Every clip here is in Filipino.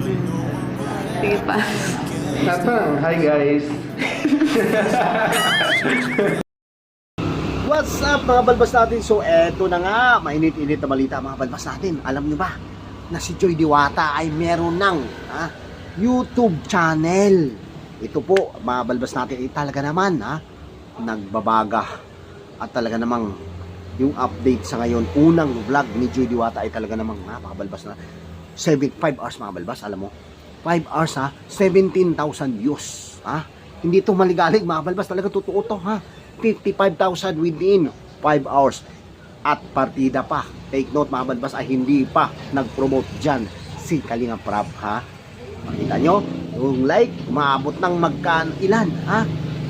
Sige pa. Hi guys! What's up mga balbas natin? So eto na nga, mainit-init na balita mga balbas natin. Alam nyo ba na si Joy Diwata ay meron ng YouTube channel. Ito po mga balbas natin ay talaga naman nagbabaga. At talaga namang yung update sa ngayon, unang vlog ni Joy Diwata ay talaga namang mga balbas na 5 hours mga balbas, alam mo? 5 hours 17,000 views. Hindi ito maligalig mga balbas, talaga totoo to 55,000 within 5 hours. At partida pa, take note mga balbas, ay hindi pa nag-promote dyan si Kalinga Prab Makita nyo, yung like, maabot ng ilan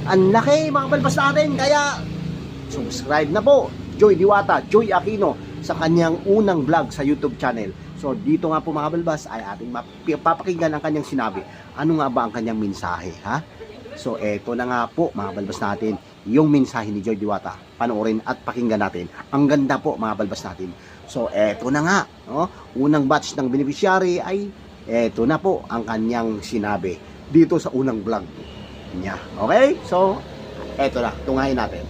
ang laki mga balbas natin. Kaya subscribe na po Joy Diwata, Joy Aquino, sa kanyang unang vlog sa YouTube channel. So dito nga po mga balbas ay ating papakinggan ang kanyang sinabi. Ano nga ba ang kanyang mensahe So eto na nga po mga balbas natin, yung mensahe ni Joy Diwata. Panoorin at pakinggan natin. Ang ganda po mga balbas natin. So eto na nga, unang batch ng beneficiary ay eto na po ang kanyang sinabi dito sa unang vlog niya. Okay? So eto na, tungayin natin.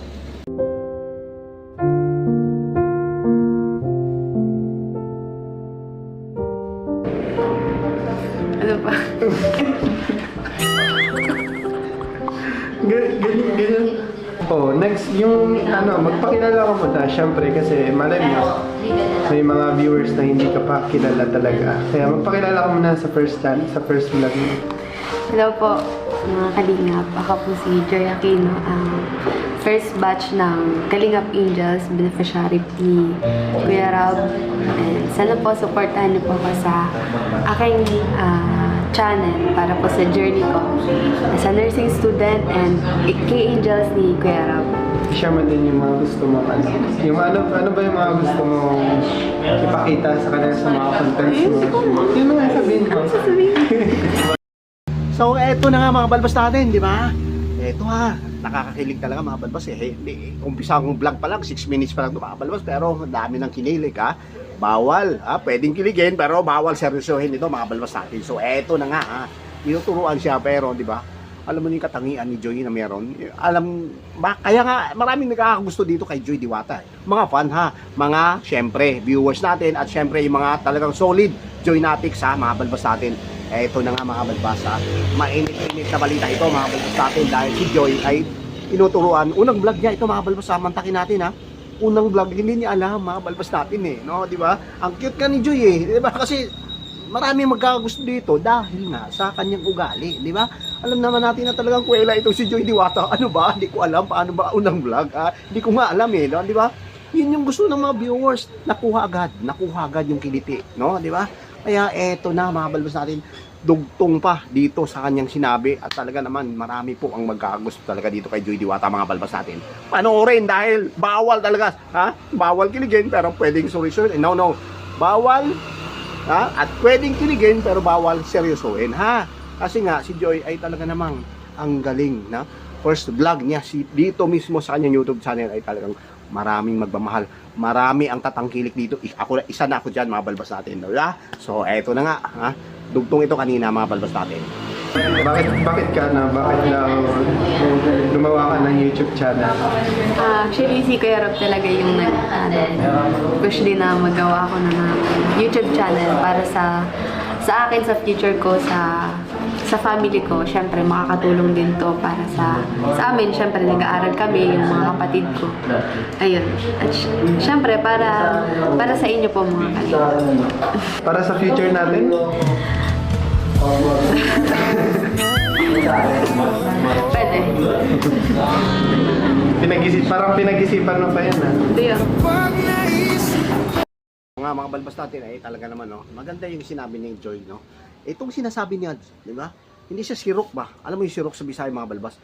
Ano pa? Ganyan. Oh, next, yung magpakilala ka muna, syempre, kasi malay mo, may mga viewers na hindi ka pa kilala talaga. Kaya magpakilala ka muna sa first vlog mo. Hello po, mga Kalingap. Ako po si Joy Aquino, ang first batch ng Kalingap Angels, beneficiary ni Kuya Rob. And sana po, supportahan niyo po ako sa aking channel para po sa journey ko as a nursing student and K-Angels ni Kuya Rob. Share mo din yung mga gusto mo, yung ano ba yung mga gusto mo ipakita sa kanila sa mga contents mo? Yung mga sabihin mo. So eto na nga mga balbas natin, di ba? Eto nakakakilig talaga mga balbas umpisa akong vlog pa lang, 6 minutes pa lang ito mga balbas, pero dami ng kinilig Bawal, pwedeng kiligin pero bawal seryosohin ito mga balbas natin. So eto na nga tinuturuan siya, pero di ba? Alam mo yung katangian ni Joy na meron. Kaya nga maraming nagkakagusto dito kay Joy Diwata. Mga fan mga syempre viewers natin at syempre yung mga talagang solid Joynatics mga balbas natin. Eto na nga mga balbas mainit-init na balita ito mga balbas natin, dahil si Joy ay tinuturuan. Unang vlog niya ito mga balbas, mantakin natin unang vlog, hindi niya alam mga balbas natin di ba? Ang cute ka ni Joy di ba? Kasi maraming magkakagusto dito dahil nga sa kanyang ugali, di ba? Alam naman natin na talagang kuwela itong si Joy Diwata. Ano ba? Hindi ko alam paano ba unang vlog. Hindi ko nga alam di ba? Yun yung gusto ng mga viewers, nakuha agad yung kiliti, di ba? Kaya eto na mga balbas natin, dugtong pa dito sa kanyang sinabi, at talaga naman marami po ang magkakagusto talaga dito kay Joy Diwata mga balbas natin. Panoorin dahil bawal talaga, bawal kiligin pero pwedeng seryosohin. No, bawal at pwedeng kiligin pero bawal seryosohin kasi nga si Joy ay talaga namang ang galing first vlog niya dito mismo sa kanyang YouTube channel ay talagang maraming magmamahal, marami ang tatangkilik dito. Isa na ako dyan mga balbas natin, diba? So eto na nga dugtong ito kanina mga balbas natin. Bakit gumawa ka ng YouTube channel? Actually, si Kuya Rob talaga yung push din na magawa ako ng YouTube channel para sa akin, sa future ko, sa family ko. Syempre, makakatulong din to para sa amin. Syempre, nag-aaral kami, yung mga kapatid ko. Ayun. At syempre, para sa inyo po mga kalingap. Para sa future natin? Pwede. Parang pinag-isipan mo pa yan Ito yun. Mga balbas natin ay talaga naman maganda yung sinabi ni Joy itong sinasabi niya, di ba? Hindi siya sirok ba? Alam mo yung sirok sa Bisaya mga balbas?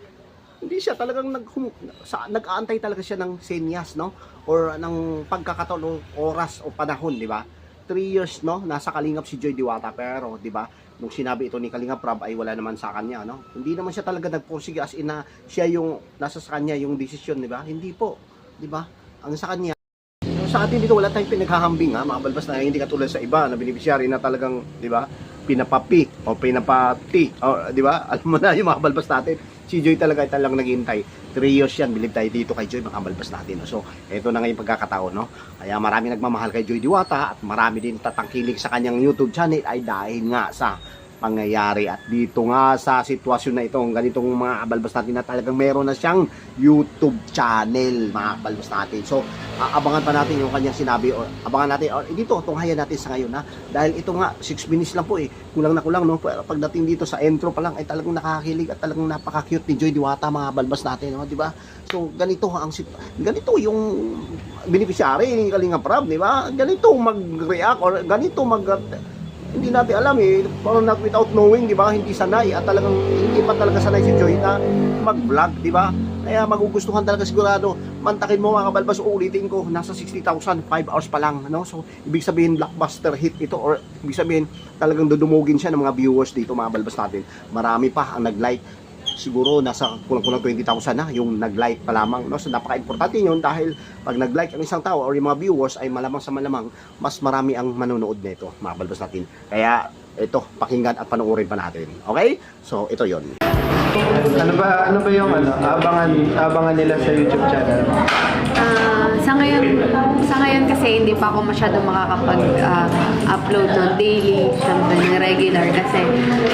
Hindi siya talagang nag-aantay talaga siya ng senyas or ng pagkakataon o oras o panahon, di ba? 3 years nasa Kalingap si Joy Diwata, pero di ba nung sinabi ito ni Kalinga Prab ay wala naman sa kanya hindi naman siya talaga nagpursige as in na siya yung nasa sa kanya yung desisyon, di ba? Hindi po, di ba? Ang sa kanya sa atin dito wala tayong pinaghahambing mga balbas na hindi katulad sa iba na beneficiary na talagang, di ba, pinapapi o pinapati, o di ba? Alam mo na yung mga balbas natin. Si Joy talaga talagang naghihintay. 3 years yan, believe tayo dito kay Joy, mga balbas natin. No? So, ito na ngayon pagkakataon, no? Kaya marami nagmamahal kay Joy Diwata at marami din tatangkilik sa kanyang YouTube channel ay dahil nga sa pangyayari at dito nga sa sitwasyon na itong ganitong mga kabalbas natin na talagang meron na siyang YouTube channel, mga kabalbas natin. So, abangan pa natin yung kanyang sinabi o abangan natin or dito tunghayan natin sa ngayon na dahil ito nga 6 minutes lang po kulang na kulang, no? Pero pagdating dito sa intro pa lang ay talagang nakakakilig at talagang napaka-cute ni Joy Diwata, mga kabalbas natin, no? Di ba? So, ganito ganito yung beneficiary ni Kalinga Prab, di ba? Ganito mag-react or ganito hindi natin alam parang without knowing, di ba, hindi sanay at talagang hindi pa talaga sanay si Joy na mag-vlog, di ba? Kaya magugustuhan talaga sigurado. Mantakin mo, mga kabalbas, uulitin ko, nasa 60,000, 5 hours pa lang, no? So, ibig sabihin blockbuster hit ito or ibig sabihin talagang dudumugin siya ng mga viewers dito, mga kabalbas natin. Marami pa ang nag-like. Siguro nasa kulang-kulang 20,000 na yung nag-like pa lamang, no? So napaka-importante yun dahil pag nag-like ang isang tao or yung mga viewers ay malamang sa malamang mas marami ang manonood nito, mga balbas natin. Kaya ito, pakinggan at panoorin pa natin. Okay? So ito yon. Ano ba yung abangan nila sa YouTube channel? Sa ngayon kasi hindi pa ako masyado makakapag-upload ng daily, syempre ng regular kasi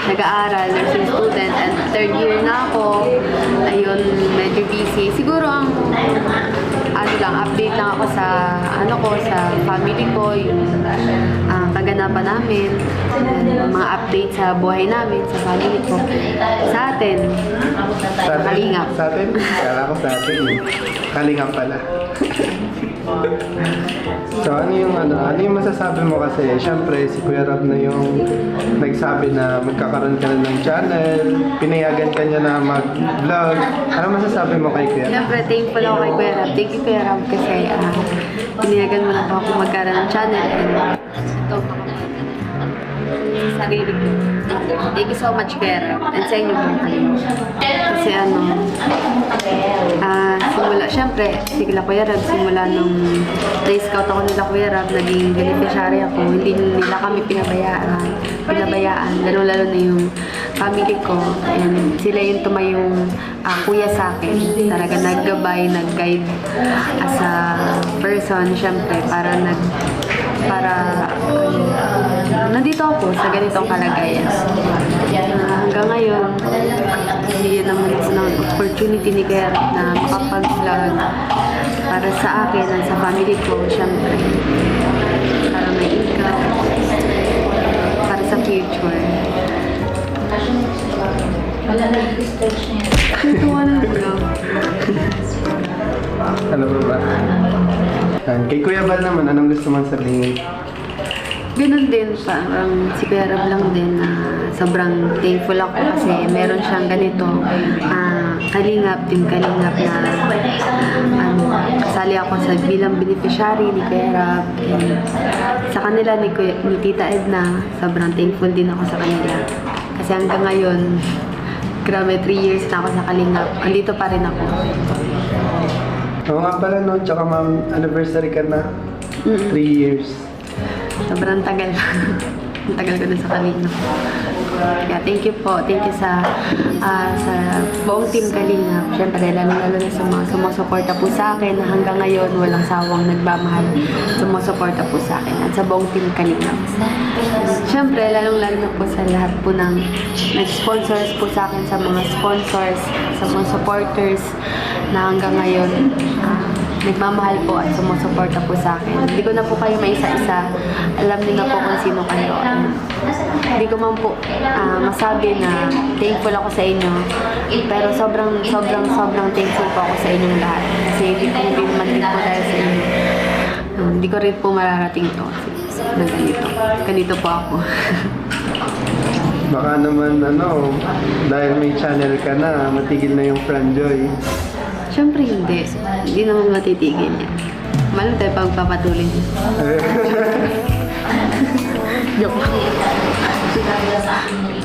nag-aaral, nursing student, and 3rd year na ako. Ayun, medyo busy. Siguro ang update lang ako sa sa family ko, yung kaganapan namin, mga update sa buhay namin, sa family ko. Sa atin, Kalingap. Sa atin? Kala ko sa atin. Kalingap pala. So ano yung masasabi mo kasi syempre si Kuya Rob na yung nagsabi na magkakaroon ka na ng channel, pinayagan ka niya na mag-vlog. Ano masasabi mo kay Kuya Rob? Siyempre, thankful ako kay Kuya Rob. Thank you, Kuya Rob, kasi pinayagan mo na po ako magkaroon ng channel and ito, sarili ko. Thank you so much, Kuya Rob, and sa inyo po. Kasi syempre, sigla Kuya Rob, simula nung na-scout ako nila Kuya Rob, naging beneficiary ako, hindi nila kami pinabayaan, lalo na yung family ko, and sila yung tumayong kuya sa akin, talaga naggabay, nag-guide as a person, syempre, nandito ako sa ganitong kalagayan. Hanggang ngayon, bigyan naman ako ng opportunity ni Kuya Rob na makapag-vlog para sa akin at sa family ko, syempre, para may income, para sa future. Tuwa na ako. Ano ba? Kay Kuya Bal naman, anong gusto mong sabihin? Ganun din, parang si Kuya Rob lang din na sobrang thankful ako kasi meron siyang ganito, Team Kalingap na kasali ako sa bilang beneficiary ni Kuya Rob. Sa kanila ni Tita Edna, sobrang thankful din ako sa kanila. Kasi hanggang ngayon, grabe 3 years na ako sa Kalingap. Andito pa rin ako. Oo nga pala no, tsaka ma'am, anniversary ka na. 3 years. Sobrang tagal. Ang tagal ko na sa Kalingap. Kaya thank you po. Thank you sa buong team Kalingap. Siyempre, lalo na sa mga sumusuporta po sa akin na hanggang ngayon walang sawang nagmamahal. Sumusuporta po sa akin at sa buong team Kalingap. Siyempre, lalo na po sa lahat po ng nag-sponsors po sa akin, sa mga sponsors, sa mga supporters na hanggang ngayon nagmamahal po at sumusuporta po sa akin. Hindi ko na po kayo maisa-isa. Alam niyo na po kung sino kayo. Hindi ko man po masabi na thankful ako sa inyo. Pero sobrang thankful po ako sa inyong lahat. Kasi hindi naman din po dahil sa inyo. Hindi ko rin po mararating to na ganito. Ganito po ako. Baka naman dahil may channel ka na, matigil na yung Franjoy. Siyempre hindi. Hindi naman matitigil yan. Malam tayo pagpapatuloy niya. Joke.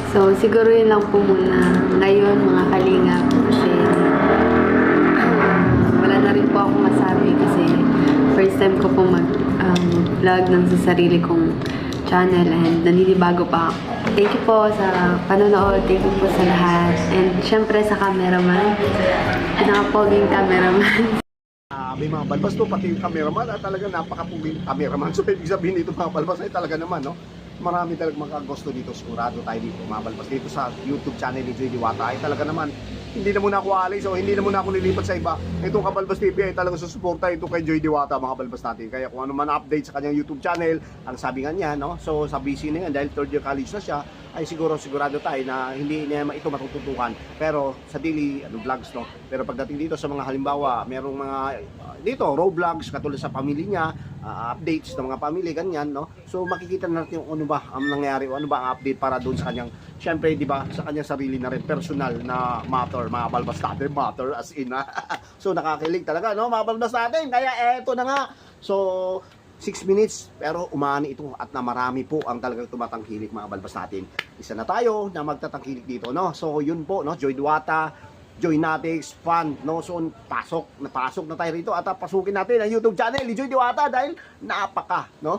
So, siguro yun lang po muna ngayon, mga Kalingap. Kasi wala na rin po ako masabi kasi first time ko po mag-vlog ng sa sarili kong channel and naninibago pa ako. Thank you po sa panonood. Thank you po sa lahat. And syempre sa cameraman. Pinaka-poging cameraman. May mga balbas to, pati yung cameraman, talaga napakapuging cameraman. So, ibig sabihin dito mga balbas ay talaga naman, no? Marami talaga makagusto dito, sigurado tayo dito, mga balbas dito sa YouTube channel ni Joy Diwata ay talaga naman, hindi na muna ako alis, o hindi na muna ako lilipat sa iba. Itong Kabalbas TV ay talaga susuporta ito kay Joy Diwata, mga balbas natin. Kaya kung ano man update sa kanyang YouTube channel, ang sabi nga niya, no? So, sa busy na yan, dahil third year college na siya, ay sigurado tayo na hindi niya ito matututukan. Pero sa daily vlogs, no? Pero pagdating dito sa mga halimbawa, merong mga dito raw vlogs katulad sa pamilya niya, updates ng mga pamilya ganyan, no? So makikita natin yung ano ba ang nangyayari o ano ba ang update para doon sa kanyang, syempre, di ba, sa kanyang sarili na rin personal na matter, mga balbas natin, matter as in. So nakakakilig talaga, no, mga balbas natin. Kaya eto na nga. So 6 minutes, pero umani ito at na marami po ang talagang tumatangkilik, mga balbas natin. Isa na tayo na magtatangkilik dito, no? So yun po, no, Joy Diwata, Joy Natics, Fun, no? So pasok na tayo rito at pasukin natin ang YouTube channel ni Joy Diwata dahil napaka, no,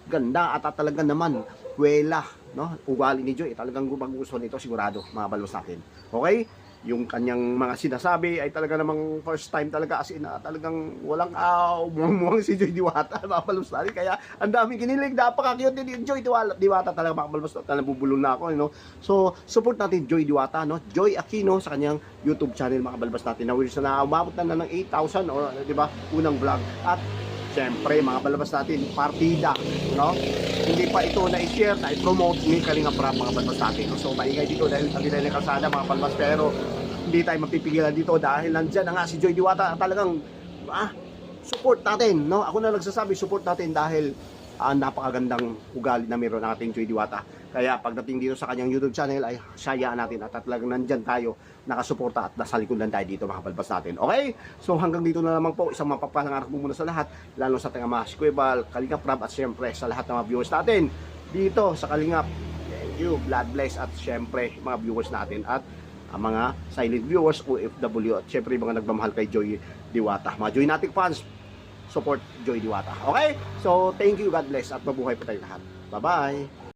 ganda at talaga naman wela, no, ugali ni Joy, talagang gusto nito sigurado, mga balbas natin. Okay? Yung kanyang mga sinasabi ay talaga namang first time talaga, as in talagang walang muwang si Joy Diwata, mga balbas natin. Kaya ang daming kinilig, napaka-cute din Joy Diwata talaga, mga balbas natin. Nabubulol na ako, no? So support natin Joy Diwata, no? Joy Aquino sa kanyang YouTube channel, mga balbas natin, na which na umabot na ng 8,000 or di ba, unang vlog. At siyempre, mga balbas natin, partida, no? Hindi pa ito na-share, na-promote ni Kalinga Prab, mga balbas natin. So maingay dito dahil tabi na ng kalsada, mga balbas, pero hindi tayo mapipigilan dito dahil nandyan na nga si Joy Diwata. Talagang support natin, no? Ako na nagsasabi, support natin dahil napakagandang ugali na meron ng ating Joy Diwata. Kaya pagdating dito sa kanyang YouTube channel ay sayaan natin at talagang nandyan tayo nakasuporta at nasa likodan tayo dito, mga balbas natin. Okay? So hanggang dito na lamang po, isang mapapangarap mo muna sa lahat, lalo sa ating mga Squibal, Kalinga Prab at syempre sa lahat ng mga viewers natin dito sa Kalingap. Thank you, God bless, at syempre mga viewers natin at ang mga silent viewers, OFW, at syempre mga nagmamahal kay Joy Diwata, mga Joy Natic fans, support Joy Diwata. Okay? So thank you, God bless, at mabuhay po tayo lahat. Bye-bye!